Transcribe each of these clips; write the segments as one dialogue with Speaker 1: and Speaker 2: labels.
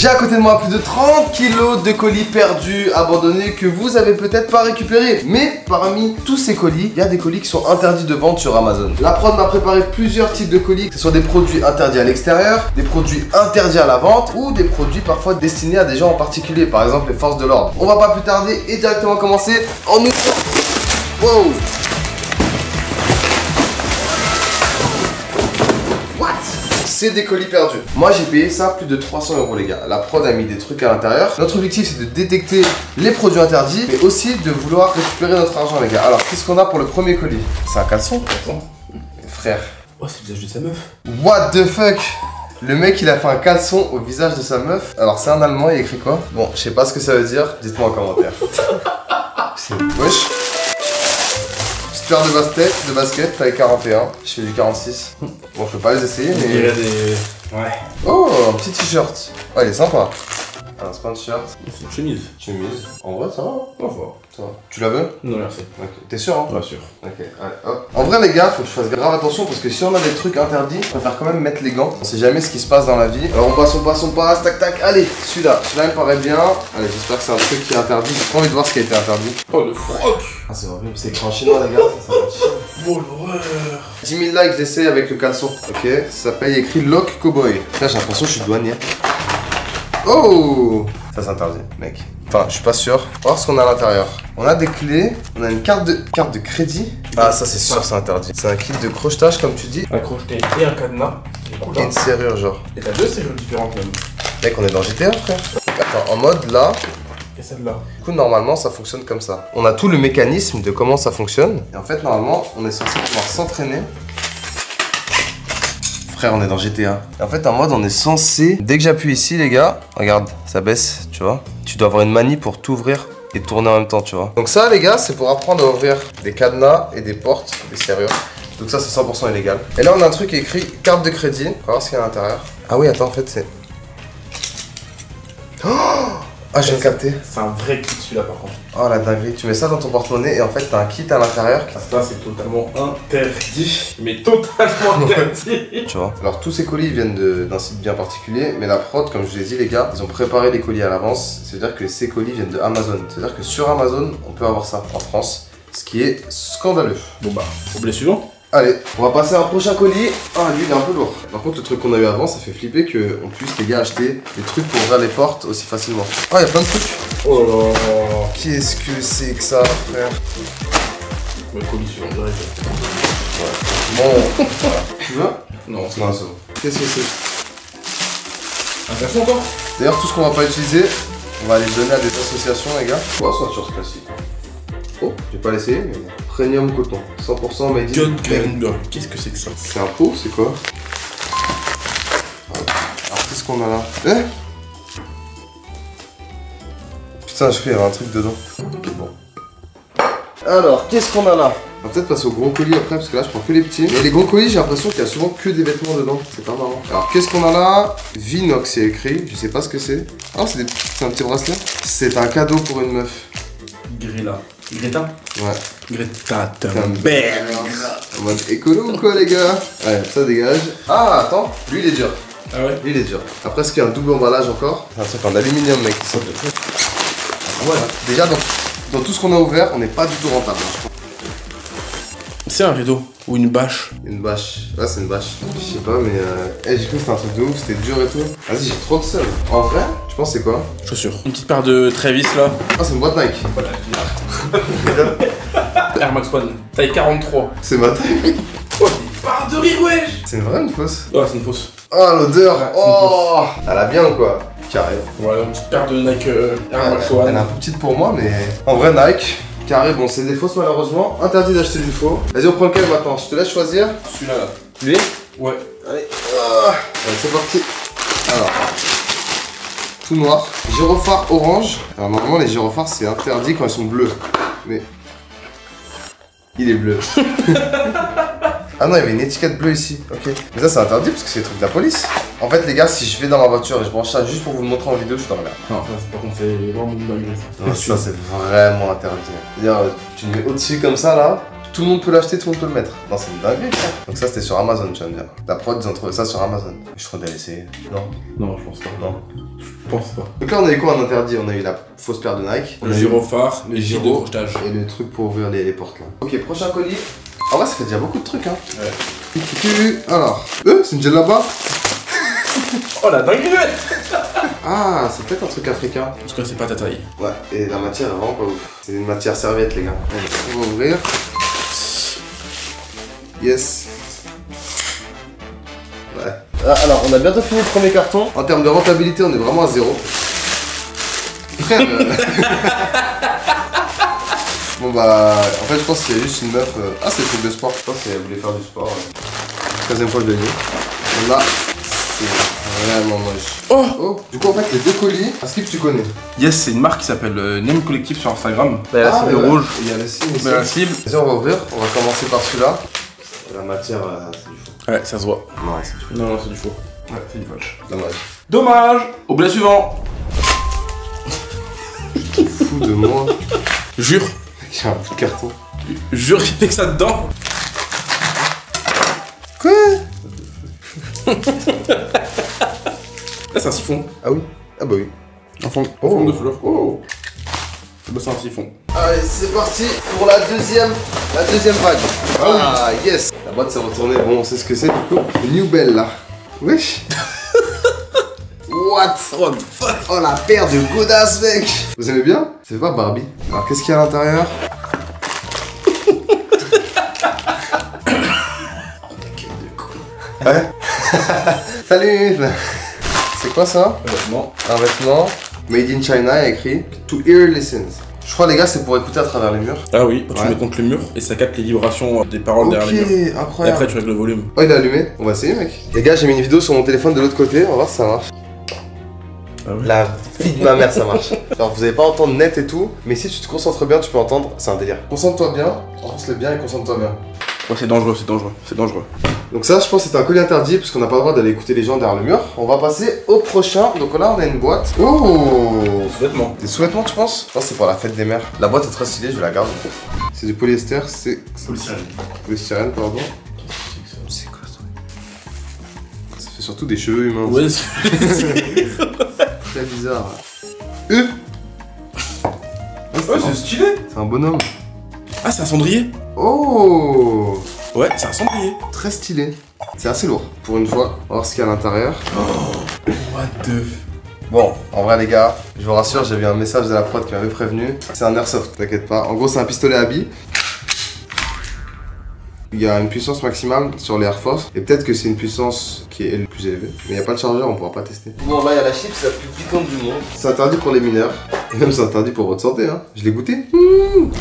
Speaker 1: J'ai à côté de moi plus de 30 kilos de colis perdus, abandonnés, que vous avez peut-être pas récupérés. Mais parmi tous ces colis, il y a des colis qui sont interdits de vente sur Amazon. La prod m'a préparé plusieurs types de colis, que ce soit des produits interdits à l'extérieur, des produits interdits à la vente ou des produits parfois destinés à des gens en particulier, par exemple les forces de l'ordre. On va pas plus tarder et directement commencer en ouvrant. Wow! C'est des colis perdus. Moi j'ai payé ça plus de 300 € les gars. La prod a mis des trucs à l'intérieur. Notre objectif c'est de détecter les produits interdits, mais aussi de vouloir récupérer notre argent les gars. Alors qu'est-ce qu'on a pour le premier colis? C'est un caleçon? Frère.
Speaker 2: Oh, c'est le visage de sa meuf.
Speaker 1: What the fuck? Le mec il a fait un caleçon au visage de sa meuf. Alors c'est un allemand, il a écrit quoi? Bon, je sais pas ce que ça veut dire, dites-moi en commentaire. C'est wesh. Petite paire de basket, taille 41. Je fais du 46. Bon, je peux pas les essayer, mais.
Speaker 2: Il y a des. Ouais.
Speaker 1: Oh, un petit t-shirt. Oh, il est sympa. Ah, c'est pas un t-shirt.
Speaker 2: C'est une chemise.
Speaker 1: Chemise. En vrai, ça va.
Speaker 2: Oh, fort.
Speaker 1: Ça va. Tu la veux?
Speaker 2: Non, merci.
Speaker 1: Ok. T'es sûr, hein?
Speaker 2: Pas sûr.
Speaker 1: Ok, allez, hop. En vrai, les gars, faut que je fasse grave attention parce que si on a des trucs interdits, on préfère quand même mettre les gants. On sait jamais ce qui se passe dans la vie. Alors, on passe, tac, tac. Allez, celui-là il me paraît bien. Allez, j'espère que c'est un truc qui est interdit. J'ai pas envie de voir ce qui a été interdit.
Speaker 2: Oh, le froc.
Speaker 1: Ah, c'est horrible, c'est écrit en chinois, les gars. Ça va être chiant.
Speaker 2: Oh, l'horreur.
Speaker 1: 10 000 likes, j'essaie avec le caleçon. Ok, ça s'appelle écrit Lock Cowboy. Là, j'ai l'impression que je suis douanier. Oh! Ça, c'est interdit, mec. Enfin, je suis pas sûr. On va voir ce qu'on a à l'intérieur. On a des clés, on a une carte de crédit. Ah, ça, c'est sûr, c'est interdit. C'est un kit de crochetage, comme tu dis.
Speaker 2: Un crocheté et un cadenas.
Speaker 1: Et une serrure, genre.
Speaker 2: Et t'as deux serrures différentes, même.
Speaker 1: Mec, on est dans GTA, frère. Attends, en mode là.
Speaker 2: Et celle-là.
Speaker 1: Du coup, normalement, ça fonctionne comme ça. On a tout le mécanisme de comment ça fonctionne. Et en fait, normalement, on est censé pouvoir s'entraîner. Frère, on est dans GTA. Et en fait, en mode, on est censé... Dès que j'appuie ici, les gars, regarde, ça baisse, tu vois. Tu dois avoir une manie pour t'ouvrir et tourner en même temps, tu vois. Donc ça, les gars, c'est pour apprendre à ouvrir des cadenas et des portes, des serrures. Donc ça, c'est 100% illégal. Et là, on a un truc écrit carte de crédit. On va voir ce qu'il y a à l'intérieur. Ah oui, attends, en fait, c'est... Oh, ah, je viens de capter.
Speaker 2: C'est un vrai kit, celui-là, par contre.
Speaker 1: Oh la dinguerie, tu mets ça dans ton porte-monnaie et en fait t'as un kit à l'intérieur.
Speaker 2: Ça c'est totalement interdit, mais totalement interdit.
Speaker 1: Tu vois. Alors tous ces colis viennent d'un site bien particulier, mais la prod, comme je l'ai dit les gars, ils ont préparé les colis à l'avance. C'est-à-dire que ces colis viennent de Amazon. C'est-à-dire que sur Amazon, on peut avoir ça en France, ce qui est scandaleux.
Speaker 2: Bon bah, oublie suivant.
Speaker 1: Allez, on va passer à un prochain colis. Ah, lui, il est un peu lourd. Par contre, le truc qu'on a eu avant, ça fait flipper qu'on puisse, les gars, acheter des trucs pour ouvrir les portes aussi facilement. Ah, il y a plein de trucs.
Speaker 2: Oh là là.
Speaker 1: Qu'est-ce que c'est que ça, frère?
Speaker 2: Le colis sur le direct.
Speaker 1: Ouais. Bon, voilà. Tu veux?
Speaker 2: Non, c'est
Speaker 1: Non, c'est bon. Qu'est-ce que c'est?
Speaker 2: un caleçon encore?
Speaker 1: D'ailleurs, tout ce qu'on va pas utiliser, on va les donner à des associations, les gars. On va sortir ce classique. Oh, je vais pas l'essayer, mais premium coton. 100% made in
Speaker 2: John Glenberg. Qu'est-ce que c'est que ça?
Speaker 1: C'est un pot, c'est quoi? Alors, qu'est-ce qu'on a là? Eh? Putain, je crois qu'il y avait un truc dedans. Ok, bon. Alors, qu'est-ce qu'on a là? On va peut-être passer au gros colis après, parce que là, je prends que les petits. Mais les gros colis, j'ai l'impression qu'il y a souvent que des vêtements dedans. C'est pas marrant. Alors, qu'est-ce qu'on a là? Vinox, c'est écrit. Je sais pas ce que c'est. Ah, c'est un petit bracelet. C'est un cadeau pour une meuf.
Speaker 2: Grilla. Greta?
Speaker 1: Ouais.
Speaker 2: Greta
Speaker 1: Thunberg. En mode écolo ou quoi, les gars? Ouais, ça dégage. Ah, attends. Lui, il est dur.
Speaker 2: Ah ouais?
Speaker 1: Lui, il est dur. Après, est-ce qu'il y a un double emballage encore? C'est un truc en aluminium, mec. Ouais. Déjà, dans tout ce qu'on a ouvert, on n'est pas du tout rentable. Hein.
Speaker 2: C'est un rideau ou une bâche.
Speaker 1: Une bâche. Ouais, c'est une bâche. Je sais pas, mais j'ai cru que c'était un truc de ouf, c'était dur et tout. Vas-y, j'ai trop de seum. En vrai, je pense que c'est quoi?
Speaker 2: Chaussures. Une petite paire de Travis là.
Speaker 1: Ah, c'est une boîte Nike.
Speaker 2: Air Max One, taille 43.
Speaker 1: C'est ma taille.
Speaker 2: Oh, des barres de rire, wesh.
Speaker 1: C'est une vraie ou une fausse?
Speaker 2: Oh, c'est une fausse.
Speaker 1: Oh, l'odeur.
Speaker 2: Ouais,
Speaker 1: Oh, elle a bien ou quoi? Carré.
Speaker 2: Voilà, une petite paire de Nike Air Max One.
Speaker 1: Elle est un peu petite pour moi, mais en vrai, Nike. Carré, bon, c'est des fausses malheureusement. Interdit d'acheter du faux. Vas-y, on prend lequel maintenant? Je te laisse choisir.
Speaker 2: Celui-là là.
Speaker 1: Lui?
Speaker 2: Ouais.
Speaker 1: Allez. Allez, c'est parti. Alors. Tout noir. Gyrophare orange. Alors, normalement, les gyrophares, c'est interdit quand ils sont bleus. Mais. Il est bleu. Ah non, il y avait une étiquette bleue ici. Ok. Mais ça, c'est interdit parce que c'est les trucs de la police. En fait, les gars, si je vais dans ma voiture et je branche ça juste pour vous le montrer en vidéo, je suis dans la merde.
Speaker 2: Non, ça, par contre, c'est vraiment une dinguerie ça.
Speaker 1: Non, ça, c'est vraiment interdit. C'est-à-dire, tu le mets au-dessus comme ça, là. tout le monde peut l'acheter, tout le monde peut le mettre. Non, c'est une dinguerie, frère. Donc ça, c'était sur Amazon, tu vas me dire. La prod, ils ont trouvé ça sur Amazon. Je crois d'aller essayer. Non.
Speaker 2: Non, je pense pas.
Speaker 1: Non.
Speaker 2: Je pense pas.
Speaker 1: Donc là, on a eu quoi en interdit? On a eu la fausse paire de Nike. On
Speaker 2: Le
Speaker 1: a eu
Speaker 2: gyrophare,
Speaker 1: les
Speaker 2: les gilets de
Speaker 1: gyros
Speaker 2: crochetage.
Speaker 1: et le truc pour ouvrir les portes là. Ok, prochain colis. En vrai, ça fait déjà beaucoup de trucs, hein.
Speaker 2: Ouais.
Speaker 1: Alors, c'est une gel là-bas.
Speaker 2: Oh la dinguerie!
Speaker 1: Ah, c'est peut-être un truc africain.
Speaker 2: En tout cas, c'est pas ta taille.
Speaker 1: Ouais, et la matière est vraiment pas ouf. C'est une matière serviette, les gars. Allez, on va ouvrir. Yes. Ouais. Ah, alors, on a bientôt fini le premier carton. En termes de rentabilité, on est vraiment à 0. Frère. Bon bah, en fait, je pense que c'est juste une meuf. Ah, c'est le truc de sport. Je pense qu'elle voulait faire du sport. 13e fois de l'année. On a. C'est vraiment moche. Oh. Du coup, en fait, les deux colis, un slip, tu connais.
Speaker 2: Yes, c'est une marque qui s'appelle Name Collective sur Instagram.
Speaker 1: Bah, il y a la cible
Speaker 2: rouge.
Speaker 1: Il y a la cible aussi.
Speaker 2: Mais la cible.
Speaker 1: Vas-y, on va ouvrir. On va commencer par celui-là. La matière, c'est du faux.
Speaker 2: Ouais, ça se voit.
Speaker 1: Non, c'est du faux.
Speaker 2: Non, c'est du faux. Ouais, c'est du fauche.
Speaker 1: Dommage.
Speaker 2: Dommage. Au blé suivant.
Speaker 1: Fou de moi.
Speaker 2: Jure.
Speaker 1: J'ai un bout de carton.
Speaker 2: Jure qu'il fait que ça dedans.
Speaker 1: Quoi?
Speaker 2: Là, c'est un siphon.
Speaker 1: Ah oui? Ah bah oui.
Speaker 2: Un fond de fleurs. Oh. Bah, c'est un siphon.
Speaker 1: Allez, c'est parti pour la deuxième vague. Ah yes. La boîte s'est retournée. Bon, on sait ce que c'est du coup. New Bell là. Wesh. What?
Speaker 2: What the fuck?
Speaker 1: Oh la paire de godasses, mec. Vous aimez bien? C'est pas Barbie. Alors qu'est-ce qu'il y a à l'intérieur? Ouais. Salut. C'est quoi ça?
Speaker 2: Vêtement.
Speaker 1: Un vêtement. Made in China, il y a écrit To Ear Listens. Je crois les gars c'est pour écouter à travers les murs.
Speaker 2: Ah oui, tu
Speaker 1: Ouais.
Speaker 2: mets contre le mur et ça capte les vibrations des paroles derrière les murs.
Speaker 1: Ok,
Speaker 2: Et
Speaker 1: incroyable.
Speaker 2: après tu règles le volume.
Speaker 1: Oh il est allumé, on va essayer mec. Les gars j'ai mis une vidéo sur mon téléphone de l'autre côté, on va voir si ça marche.
Speaker 2: Ah ouais.
Speaker 1: La vie de ma mère ça marche. Alors vous allez pas entendre net et tout, mais si tu te concentres bien tu peux entendre, c'est un délire. Concentre-toi bien, enfonce-le bien et concentre-toi bien.
Speaker 2: Ouais, c'est dangereux, c'est dangereux, c'est dangereux.
Speaker 1: Donc ça je pense que c'est un colis interdit parce qu'on n'a pas le droit d'aller écouter les gens derrière le mur. On va passer au prochain, donc là on a une boîte. Oh,
Speaker 2: Vêtements.
Speaker 1: des sous-vêtements tu penses? Je pense que c'est pour la fête des mères. La boîte est très stylée, je la garde. C'est du polyester, c'est... Polystyrène, pardon. C'est quoi ça? Ça fait surtout des cheveux humains.
Speaker 2: Ouais,
Speaker 1: Très bizarre. Ouais,
Speaker 2: c'est stylé.
Speaker 1: c'est un bonhomme.
Speaker 2: Ah, c'est un cendrier.
Speaker 1: Oh,
Speaker 2: Ouais, c'est un cendrier.
Speaker 1: très stylé. C'est assez lourd pour une fois. On va voir ce qu'il y a à l'intérieur.
Speaker 2: What the f...
Speaker 1: Bon, en vrai les gars, je vous rassure, j'ai vu un message de la prod qui m'avait prévenu. C'est un airsoft, t'inquiète pas. En gros, c'est un pistolet à billes. Il y a une puissance maximale sur les Air Force. Et peut-être que c'est une puissance qui est plus élevée. Mais il n'y a pas de chargeur, on pourra pas tester. Bon, là, il y a la chips la plus piquante du monde. C'est interdit pour les mineurs. Et même, c'est interdit pour votre santé, hein. Je l'ai goûté.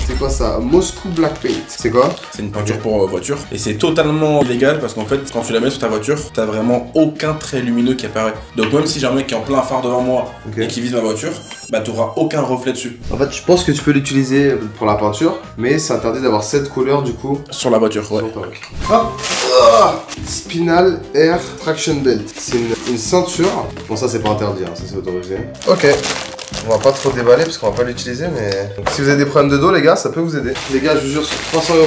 Speaker 1: C'est quoi ça? Moscou Black Paint. C'est quoi?
Speaker 2: C'est une peinture pour voiture. Et c'est totalement illégal parce qu'en fait, quand tu la mets sur ta voiture, t'as vraiment aucun trait lumineux qui apparaît. Donc même si j'ai un mec qui est en plein phare devant moi et qui vise ma voiture, bah t'auras aucun reflet dessus.
Speaker 1: En fait, je pense que tu peux l'utiliser pour la peinture. Mais c'est interdit d'avoir cette couleur, du coup.
Speaker 2: Sur la voiture, ouais.
Speaker 1: Hop. Spinal Air Traction Belt. C'est une ceinture. Bon, ça, c'est pas interdit, hein. Ça, c'est autorisé. Ok. On va pas trop déballer parce qu'on va pas l'utiliser, mais... Donc, si vous avez des problèmes de dos, les gars, ça peut vous aider. Les gars, je vous jure, sur 300 €,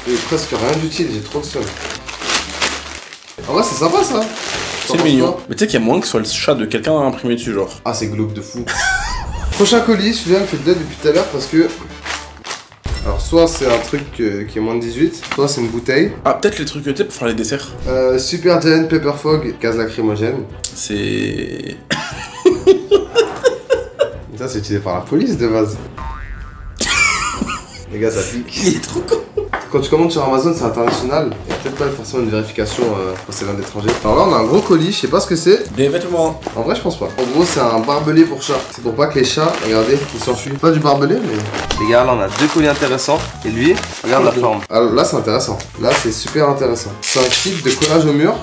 Speaker 1: j'ai presque rien d'utile, j'ai trop de seum. En vrai, c'est sympa, ça.
Speaker 2: C'est mignon. Mais tu sais qu'il y a moins que ce soit le chat de quelqu'un imprimé dessus, genre.
Speaker 1: Ah, c'est glauque de fou. Prochain colis, celui-là me fait de l'aide depuis tout à l'heure parce que... Alors, soit c'est un truc qui est moins de 18, soit c'est une bouteille.
Speaker 2: Ah, peut-être les trucs que t'es pour faire les desserts.
Speaker 1: Super Giant Pepper Fog, gaz lacrymogène.
Speaker 2: C'est...
Speaker 1: Ça, c'est utilisé par la police de base. Les gars, ça pique.
Speaker 2: Il est trop con.
Speaker 1: Quand tu commandes sur Amazon, c'est international. Il n'y a peut-être pas forcément une vérification quand c'est l'un d'étranger. Alors là, on a un gros colis, je sais pas ce que c'est.
Speaker 2: Des vêtements.
Speaker 1: En vrai, je pense pas. En gros, c'est un barbelé pour chat. C'est pour pas que les chats, regardez, ils s'enfuient. Pas du barbelé, mais. Les gars, là, on a deux colis intéressants. Et lui, regarde la forme. Alors là, c'est intéressant. Là, c'est super intéressant. C'est un kit de collage au mur.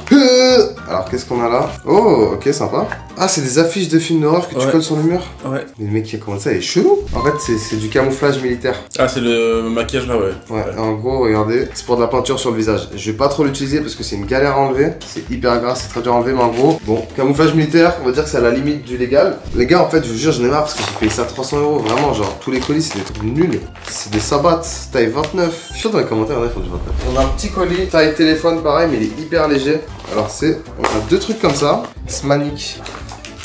Speaker 1: Alors, qu'est-ce qu'on a là? Oh, ok, sympa. Ah, c'est des affiches de films d'horreur que tu colles sur le mur?
Speaker 2: Ouais.
Speaker 1: Mais le mec qui a commandé ça, il est chelou. En fait, c'est du camouflage militaire.
Speaker 2: Ah, c'est le maquillage là, ouais.
Speaker 1: Ouais, en gros, regardez, c'est pour de la peinture sur le visage. Je Je vais pas trop l'utiliser parce que c'est une galère à enlever. C'est hyper gras, c'est très dur à enlever, mais en gros, bon, camouflage militaire, on va dire que c'est à la limite du légal. Les gars, en fait, je vous jure, j'en ai marre parce que j'ai payé ça 300 €. Vraiment, genre, tous les colis, c'est des trucs nuls. C'est des sabbats, taille 29. Je suis sûr dans les commentaires, il y en a qui font du 29. On a un petit colis, taille téléphone, pareil, mais il est hyper léger. Alors, on a deux trucs comme ça. Smanic.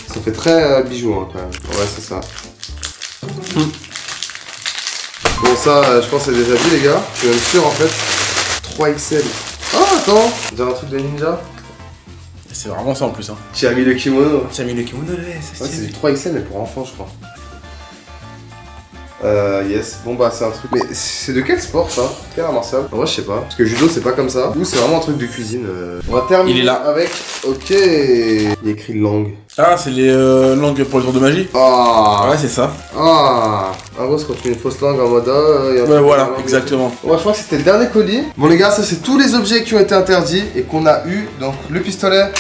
Speaker 1: Ça fait très bijou, hein, quand même. Ouais, c'est ça. Bon, ça, je pense que c'est déjà vu, les gars. Je suis même sûr, en fait. 3XL. Oh, attends, j'ai un truc de ninja.
Speaker 2: C'est vraiment ça en plus. Hein.
Speaker 1: Tu as mis le kimono.
Speaker 2: Tu as mis le kimono, c'est
Speaker 1: c'est du 3XL, mais pour enfants, je crois. Yes, bon bah c'est un truc. Mais c'est de quel sport ça? Quel art martial? Moi je sais pas. Parce que judo c'est pas comme ça. Ou c'est vraiment un truc de cuisine. On va terminer
Speaker 2: il est là.
Speaker 1: Avec. Ok. Il y a écrit langue.
Speaker 2: Ah, c'est les langues pour les tours de magie?
Speaker 1: Ah.
Speaker 2: Ouais, c'est ça.
Speaker 1: Ah. En gros, c'est quand tu fais une fausse langue en mode.
Speaker 2: Ouais, voilà, exactement.
Speaker 1: Ouais, je crois que c'était le dernier colis. Bon, les gars, ça c'est tous les objets qui ont été interdits et qu'on a eu. Donc, le pistolet.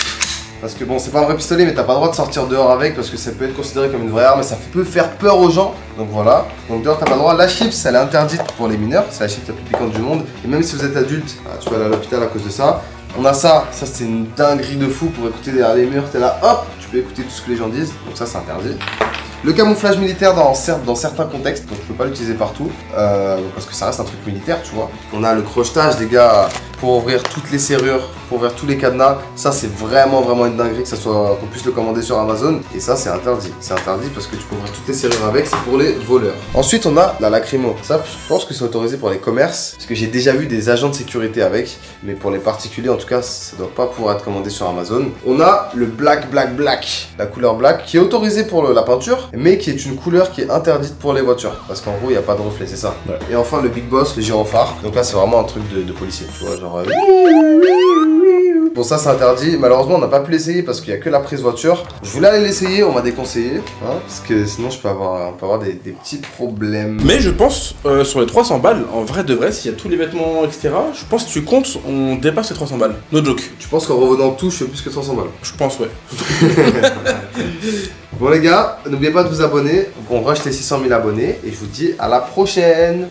Speaker 1: Parce que bon, c'est pas un vrai pistolet, mais t'as pas le droit de sortir dehors avec parce que ça peut être considéré comme une vraie arme et ça peut faire peur aux gens. Donc voilà. Donc dehors, t'as pas le droit. La chips, elle est interdite pour les mineurs. C'est la chips la plus piquante du monde. Et même si vous êtes adulte, tu vas aller à l'hôpital à cause de ça. On a ça. Ça, c'est une dinguerie de fou pour écouter derrière les murs. T'es là, hop, tu peux écouter tout ce que les gens disent. Donc ça, c'est interdit. Le camouflage militaire dans certains contextes, donc je peux pas l'utiliser partout, parce que ça reste un truc militaire, tu vois. On a le crochetage, les gars, pour ouvrir toutes les serrures, pour ouvrir tous les cadenas. Ça, c'est vraiment une dinguerie qu'on puisse le commander sur Amazon. Et ça, c'est interdit. C'est interdit parce que tu peux ouvrir toutes les serrures avec, c'est pour les voleurs. Ensuite, on a la lacrymo. Ça, je pense que c'est autorisé pour les commerces, parce que j'ai déjà vu des agents de sécurité avec, mais pour les particuliers, en tout cas, ça doit pas pouvoir être commandé sur Amazon. On a le black, la couleur black, qui est autorisée pour la peinture, mais qui est une couleur qui est interdite pour les voitures. Parce qu'en gros, il n'y a pas de reflet, c'est ça. Ouais. Et enfin, le Big Boss, le gyrophare. Donc là, c'est vraiment un truc de policier, tu vois, genre... Bon, ça, c'est interdit. Malheureusement, on n'a pas pu l'essayer parce qu'il n'y a que la prise voiture. Je voulais aller l'essayer, on m'a déconseillé. Hein, parce que sinon, on peut avoir des petits problèmes.
Speaker 2: Mais je pense, sur les 300 balles, en vrai de vrai, s'il y a tous les vêtements, etc., je pense que tu comptes, on dépasse les 300 balles. No joke.
Speaker 1: Tu penses qu'en revenant tout, je fais plus que 300 balles?
Speaker 2: Je pense, ouais.
Speaker 1: Bon les gars, n'oubliez pas de vous abonner. On rush les 600 000 abonnés et je vous dis à la prochaine.